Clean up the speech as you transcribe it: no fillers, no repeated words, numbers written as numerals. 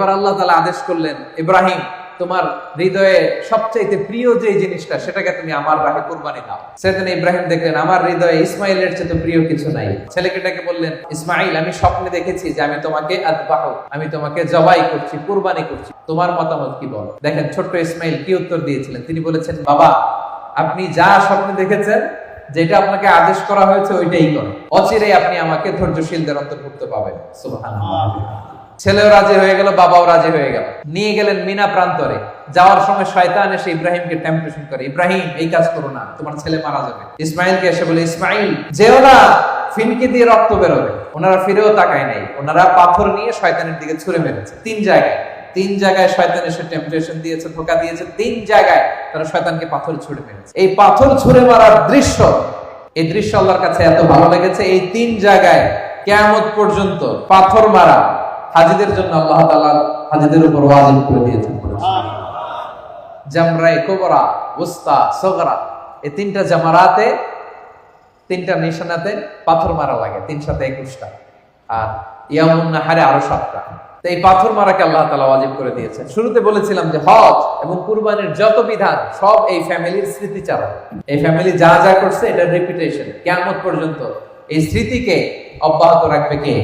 এবার আল্লাহ তাআলা আদেশ করলেন, ইব্রাহিম তোমার হৃদয়ে সবচাইতে প্রিয় যে জিনিসটা সেটাকে তুমি আমার রাহে কুরবানি দাও। সেদিন ইব্রাহিম দেখলেন আমার হৃদয়ে ইসমাইলের চেয়ে প্রিয় কিছু নাই। ছেলেকে ডেকে বললেন, ইসমাইল আমি স্বপ্নে দেখেছি যে আমি তোমাকে আযবাহু, আমি তোমাকে জবাই করছি, কুরবানি করছি, তোমার মতামত কি বল? দেখেন ছোট্ট ইসমাইল কি উত্তর দিয়েছিলেন। তিনি বলেছেন, বাবা আপনি যা স্বপ্নে দেখেছেন, যেটা আপনাকে আদেশ করা হয়েছে ওইটাই করেন, অচিরেই আপনি আমাকে ধৈর্যশীলদের অন্তর্ভুক্ত পাবেন। সুবহানাল্লাহ। ছেলেও রাজি হয়ে গেল, বাবাও রাজি হয়ে গেল। নিয়ে গেলেন মিনা প্রান্তরে। যাওয়ার সময় শয়তান এসে ইব্রাহিমকে টেম্পটেশন করে, ইব্রাহিম এই কাজ করো না, তোমার ছেলে মারা যাবে। ইসমাইলকে এসে বলে, ইসমাইল যেও না, ফিনকি দিয়ে রক্ত বেরোবে। ওনারা ফিরেও তাকায় নাই, ওনারা পাথর নিয়ে শয়তানের দিকে ছুঁড়ে মেরেছে। তিন জায়গায় শয়তান এসে টেম্পটেশন দিয়েছে, ধোঁকা দিয়েছে। 3 জায়গায় তারা শয়তানকে পাথর ছুঁড়ে মেরেছে। এই পাথর ছুঁড়ে মারার দৃশ্য, এই দৃশ্য আল্লাহর কাছে এত ভালো লেগেছে, এই 3 জায়গায় কিয়ামত পর্যন্ত পাথর মারা হাজীদের জন্য আল্লাহ তাআলা হাজীদের উপর ওয়াজিব করে দিয়েছেন। জামরায়ে কুবরা, উসতা, সগরা, এই 3টা জামারাতে, 3টা নিশানাতে পাথর মারা লাগে। 3 সাথে 21টা, আর ইয়ামুন নাহারে আরো 7টা। তো এই পাথর মারাকে আল্লাহ তাআলা ওয়াজিব করে দিয়েছেন। শুরুতে বলেছিলাম যে হজ এবং কুরবানির যত বিধান সব এই ফ্যামিলির স্মৃতিচারণ। এই ফ্যামিলি যা যা করছে এটার রিপিটেশন কিয়ামত পর্যন্ত। এই স্মৃতিকে অব্যাহত রাখবে কে?